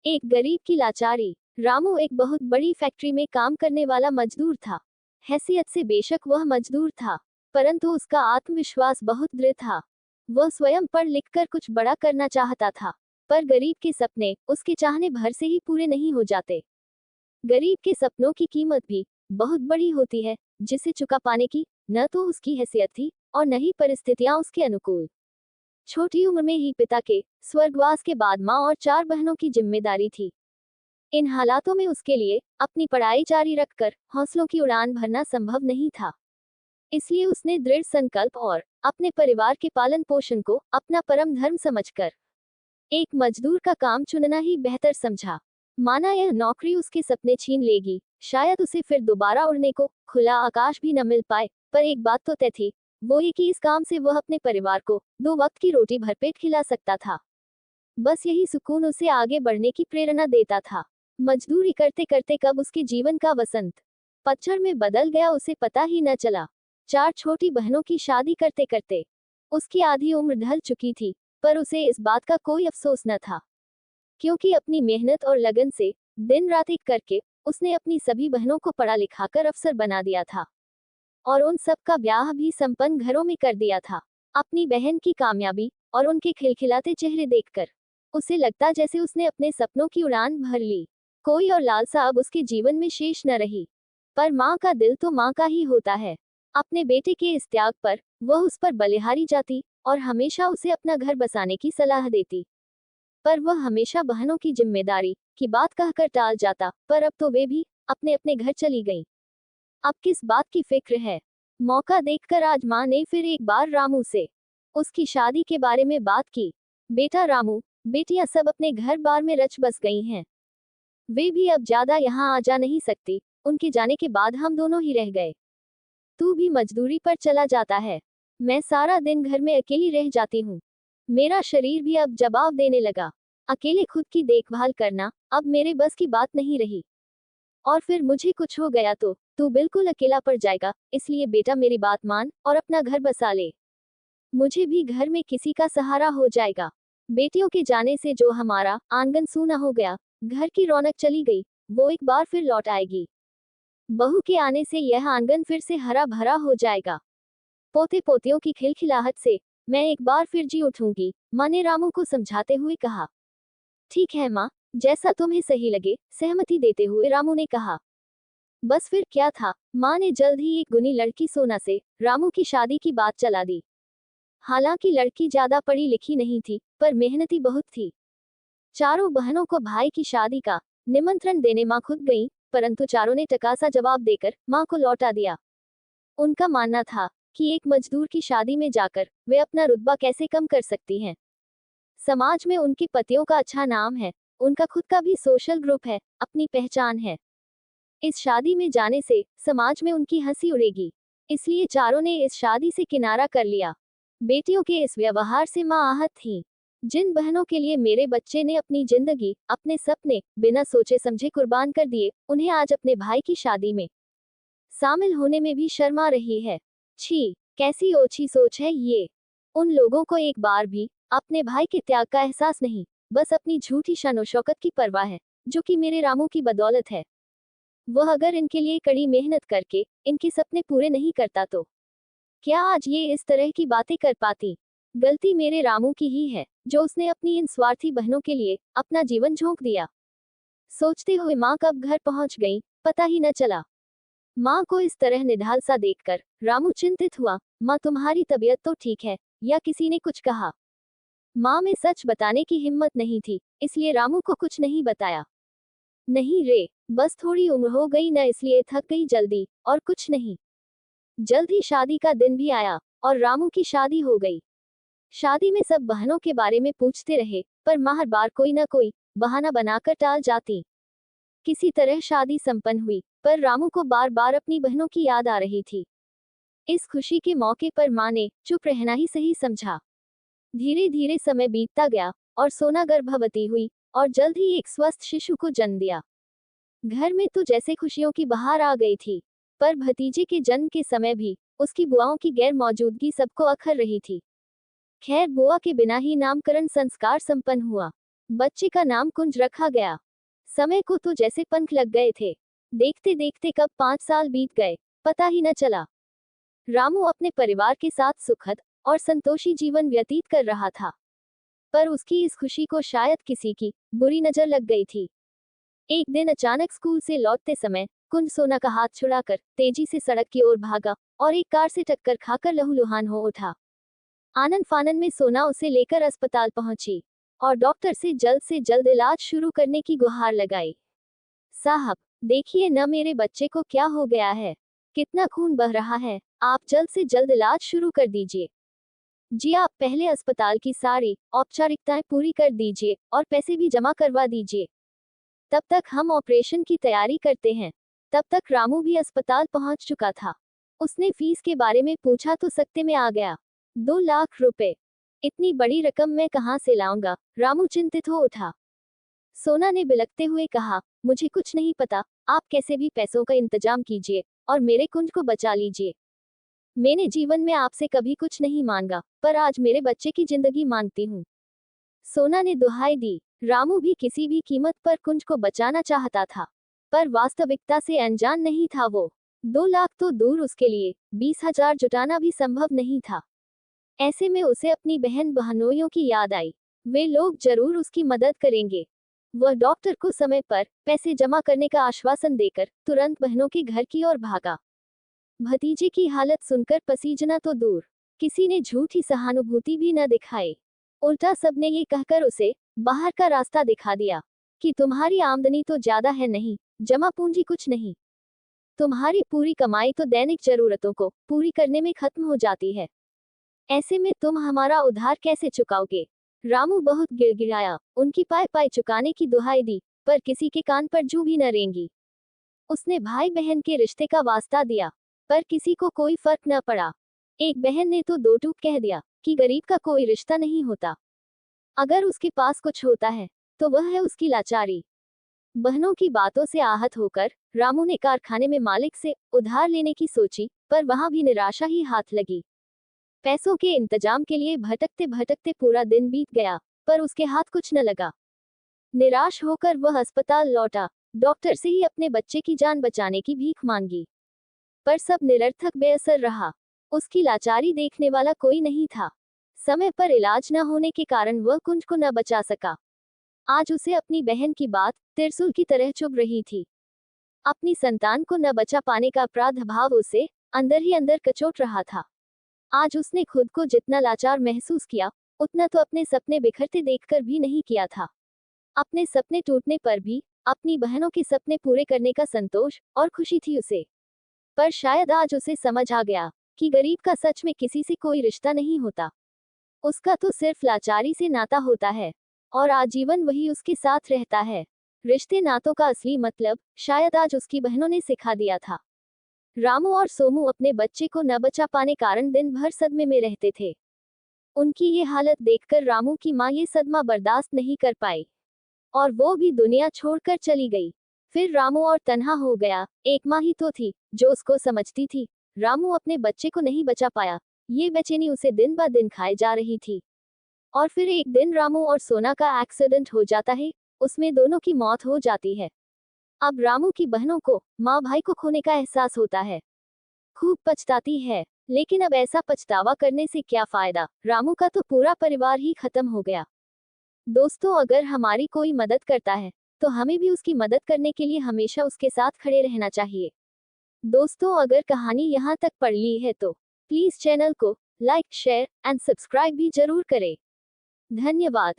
एक गरीब की लाचारी। रामू एक बहुत बड़ी फैक्ट्री में काम करने वाला मजदूर था। हैसियत से बेशक वह मजदूर था, परंतु उसका आत्मविश्वास बहुत दृढ़ था। वह स्वयं पढ़ लिख कर कुछ बड़ा करना चाहता था, पर गरीब के सपने उसके चाहने भर से ही पूरे नहीं हो जाते। गरीब के सपनों की कीमत भी बहुत बड़ी होती है, जिसे चुका पाने की न तो उसकी हैसियत थी और न ही परिस्थितियां उसके अनुकूल। छोटी उम्र में ही पिता के स्वर्गवास के बाद माँ और 4 बहनों की जिम्मेदारी थी। इन हालातों में उसके लिए अपनी पढ़ाई जारी रखकर हौसलों की उड़ान भरना संभव नहीं था। इसलिए उसने दृढ़ संकल्प और अपने परिवार के पालन पोषण को अपना परम धर्म समझकर एक मजदूर का काम चुनना ही बेहतर समझा। माना यह नौकरी उसके सपने छीन लेगी, शायद उसे फिर दोबारा उड़ने को खुला आकाश भी न मिल पाए, पर एक बात तो तय थी, वो ये कि इस काम से वह अपने परिवार को 2 वक्त की रोटी भरपेट खिला सकता था। बस यही सुकून उसे आगे बढ़ने की प्रेरणा देता था। मजदूरी करते करते कब उसके जीवन का वसंत पतझड़ में बदल गया उसे पता ही न चला। 4 छोटी बहनों की शादी करते करते उसकी आधी उम्र ढल चुकी थी, पर उसे इस बात का कोई अफसोस न था, क्योंकि अपनी मेहनत और लगन से दिन रात एक करके उसने अपनी सभी बहनों को पढ़ा लिखाकर अफसर बना दिया था और उन सब का ब्याह भी संपन्न घरों में कर दिया था। अपनी बहन की कामयाबी और उनके खिलखिलाते चेहरे देखकर उसे लगता जैसे उसने अपने सपनों की उड़ान भर ली। कोई और लालसा अब उसके जीवन में शेष न रही। पर माँ का दिल तो माँ का ही होता है। अपने बेटे के इस त्याग पर वह उस पर बलिहारी जाती और हमेशा उसे अपना घर बसाने की सलाह देती, पर वह हमेशा बहनों की जिम्मेदारी की बात कहकर टाल जाता। पर अब तो वे भी अपने अपने घर चली गईं। अब किस बात की फिक्र है। मौका देखकर आज माँ ने फिर एक बार रामू से उसकी शादी के बारे में बात की। बेटा रामू, बेटियां सब अपने घर बार में रच बस गई हैं। वे भी अब ज्यादा यहाँ आ जा नहीं सकती, उनके जाने के बाद हम दोनों ही रह गए। तू भी मजदूरी पर चला जाता है, मैं सारा दिन घर में अकेली रह जाती हूँ। मेरा शरीर भी अब जवाब देने लगा। अकेले खुद की देखभाल करना अब मेरे बस की बात नहीं रही। और फिर मुझे कुछ हो गया तो तू बिल्कुल अकेला पड़ जाएगा, इसलिए बेटा मेरी बात मान और अपना घर बसा ले। मुझे भी घर में किसी का सहारा हो जाएगा। बेटियों के जाने से जो हमारा आंगन सूना हो गया, घर की रौनक चली गई, वो एक बार फिर लौट आएगी। बहू के आने से यह आंगन फिर से हरा भरा हो जाएगा। पोते पोतियों की खिलखिलाहट से मैं एक बार फिर जी उठूंगी, माँ ने रामू को समझाते हुए कहा। ठीक है माँ, जैसा तुम्हें सही लगे, सहमति देते हुए रामू ने कहा। बस फिर क्या था, माँ ने जल्द ही एक गुनी लड़की सोना से रामू की शादी की बात चला दी। हालांकि लड़की ज्यादा पढ़ी लिखी नहीं थी, पर मेहनती बहुत थी। चारों बहनों को भाई की शादी का निमंत्रण देने माँ खुद गई, परंतु चारों ने टकासा जवाब देकर माँ को लौटा दिया। उनका मानना था कि एक मजदूर की शादी में जाकर वे अपना रुतबा कैसे कम कर सकती हैं। समाज में उनके पतियों का अच्छा नाम है, उनका खुद का भी सोशल ग्रुप है, अपनी पहचान है। इस शादी में जाने से समाज में उनकी हंसी उड़ेगी, इसलिए चारों ने इस शादी से किनारा कर लिया। बेटियों के इस व्यवहार से माँ आहत थी। जिन बहनों के लिए मेरे बच्चे ने अपनी जिंदगी, अपने सपने बिना सोचे समझे कुर्बान कर दिए, उन्हें आज अपने भाई की शादी में शामिल होने में भी शर्मा रही है। छी, कैसी ओछी सोच है ये। उन लोगों को एक बार भी अपने भाई के त्याग का एहसास नहीं, बस अपनी झूठी शान शौकत की परवाह है, जो कि मेरे रामू की बदौलत है। वह अगर इनके लिए कड़ी मेहनत करके इनके सपने पूरे नहीं करता तो क्या आज ये इस तरह की बातें कर पाती। गलती मेरे रामू की ही है, जो उसने अपनी इन स्वार्थी बहनों के लिए अपना जीवन झोंक दिया। सोचते हुए माँ कब घर पहुंच गई, पता ही न चला। माँ को इस तरह निढाल सा देखकर रामू चिंतित हुआ। माँ, तुम्हारी तबीयत तो ठीक है, या किसी ने कुछ कहा। माँ में सच बताने की हिम्मत नहीं थी, इसलिए रामू को कुछ नहीं बताया। नहीं रे, बस थोड़ी उम्र हो गई न, इसलिए थक गई जल्दी, और कुछ नहीं। जल्द ही शादी का दिन भी आया और रामू की शादी हो गई। शादी में सब बहनों के बारे में पूछते रहे, पर माँ हर बार कोई न कोई बहाना बनाकर टाल जाती। किसी तरह शादी संपन्न हुई, पर रामू को बार बार अपनी बहनों की याद आ रही थी। इस खुशी के मौके पर माँ ने चुप रहना ही सही समझा। धीरे धीरे समय बीतता गया और सोना गर्भवती हुई और जल्द ही एक स्वस्थ शिशु को जन्म दिया। घर में तो जैसे खुशियों की बहार आ गई थी, पर भतीजे के जन्म के समय भी उसकी बुआओं की गैर मौजूदगी सबको अखर रही थी। खैर, बुआ के बिना ही नामकरण संस्कार संपन्न हुआ। बच्चे का नाम कुंज रखा गया। समय को तो जैसे पंख लग गए थे। देखते देखते कब 5 साल बीत गए, पता ही न चला। रामू अपने परिवार के साथ सुखद और संतोषी जीवन व्यतीत कर रहा था, पर उसकी इस खुशी को शायद किसी की बुरी नजर लग गई थी। एक दिन अचानक स्कूल से लौटते समय कुंज सोना का हाथ छुड़ाकर तेजी से सड़क की ओर भागा और एक कार से टक्कर खाकर लहूलुहान हो उठा। आनन फानन में सोना उसे लेकर अस्पताल पहुंची और डॉक्टर से जल्द इलाज शुरू करने की गुहार लगाई। साहब, देखिए न मेरे बच्चे को क्या हो गया है, कितना खून बह रहा है, आप जल्द से जल्द इलाज शुरू कर दीजिए। जी, आप पहले अस्पताल की सारी औपचारिकताएं पूरी कर दीजिए और पैसे भी जमा करवा दीजिए। तब तक हम ऑपरेशन की तैयारी करते हैं। तब तक रामू भी अस्पताल पहुंच चुका था। उसने फीस के बारे में पूछा तो सकते में आ गया। 2 लाख रुपए, इतनी बड़ी रकम मैं कहां से लाऊंगा, रामू चिंतित हो उठा। सोना ने बिलखते हुए कहा, मुझे कुछ नहीं पता, आप कैसे भी पैसों का इंतजाम कीजिए और मेरे कुंज को बचा लीजिए। मैंने जीवन में आपसे कभी कुछ नहीं मांगा, पर आज मेरे बच्चे की जिंदगी मांगती हूँ। सोना ने दुहाई दी। रामू भी किसी भी कीमत पर कुंज को बचाना चाहता था, पर वास्तविकता से अनजान नहीं था वो। 2 लाख तो दूर, उसके लिए 20,000 जुटाना भी संभव नहीं था। ऐसे में उसे अपनी बहन बहनोइयों की याद आई। वे लोग जरूर उसकी मदद करेंगे। वह डॉक्टर को समय पर पैसे जमा करने का आश्वासन देकर तुरंत बहनों के घर की ओर भागा। भतीजे की हालत सुनकर पसीजना तो दूर, किसी ने झूठी सहानुभूति भी न दिखाई। उल्टा सबने ये कहकर उसे बाहर का रास्ता दिखा दिया कि तुम्हारी आमदनी तो ज्यादा है नहीं, जमा पूंजी कुछ नहीं। तुम्हारी पूरी कमाई तो दैनिक जरूरतों को पूरी करने में खत्म हो जाती है। ऐसे में तुम हमारा उधार कैसे चुकाओगे? रामू बहुत गिड़गिड़ाया, उनकी पाई पाई चुकाने की दुहाई दी, पर किसी के कान पर जूं भी न रेंगी। उसने भाई बहन के रिश्ते का वास्ता दिया, पर किसी को कोई फर्क न पड़ा। एक बहन ने तो दो टूक कह दिया कि गरीब का कोई रिश्ता नहीं होता, अगर उसके पास कुछ होता है तो वह है उसकी लाचारी। बहनों की बातों से आहत होकर रामू ने कारखाने में मालिक से उधार लेने की सोची, पर वहां भी निराशा ही हाथ लगी। पैसों के इंतजाम के लिए भटकते भटकते पूरा दिन बीत गया, पर उसके हाथ कुछ न लगा। निराश होकर वह अस्पताल लौटा, डॉक्टर से ही अपने बच्चे की जान बचाने की भीख मांगी, पर सब निरर्थक बेअसर रहा। उसकी लाचारी देखने वाला कोई नहीं था। समय पर इलाज न होने के कारण वह कुंज को न बचा सका। आज उसे अपनी बहन की बात तिरसुल की तरह चुभ रही थी। अपनी संतान को न बचा पाने का अपराध भाव उसे अंदर ही अंदर कचोट रहा था। आज उसने खुद को जितना लाचार महसूस किया, उतना तो अपने सपने बिखरते देखकर भी नहीं किया था। अपने सपने टूटने पर भी अपनी बहनों के सपने पूरे करने का संतोष और खुशी थी उसे। पर शायद आज उसे समझ आ गया कि गरीब का सच में किसी से कोई रिश्ता नहीं होता। उसका तो सिर्फ लाचारी से नाता होता है, और आजीवन वही उसके साथ रहता है। रिश्ते नातों का असली मतलब शायद आज उसकी बहनों ने सिखा दिया था। रामू और सोमू अपने बच्चे को न बचा पाने कारण दिन भर सदमे में रहते थे। उनकी ये हालत देखकर रामू की माँ ये सदमा बर्दाश्त नहीं कर पाई और वो भी दुनिया छोड़कर चली गई। फिर रामू और तन्हा हो गया। एक माँ ही तो थी जो उसको समझती थी। रामू अपने बच्चे को नहीं बचा पाया, ये बेचैनी उसे दिन ब दिन खाए जा रही थी। और फिर एक दिन रामू और सोना का एक्सीडेंट हो जाता है, उसमें दोनों की मौत हो जाती है। अब रामू की बहनों को माँ भाई को खोने का एहसास होता है। खूब पछताती है, लेकिन अब ऐसा पछतावा करने से क्या फायदा, रामू का तो पूरा परिवार ही खत्म हो गया। दोस्तों, अगर हमारी कोई मदद करता है तो हमें भी उसकी मदद करने के लिए हमेशा उसके साथ खड़े रहना चाहिए। दोस्तों, अगर कहानी यहाँ तक पढ़ ली है तो प्लीज चैनल को लाइक, शेयर एंड सब्सक्राइब भी जरूर करें। धन्यवाद।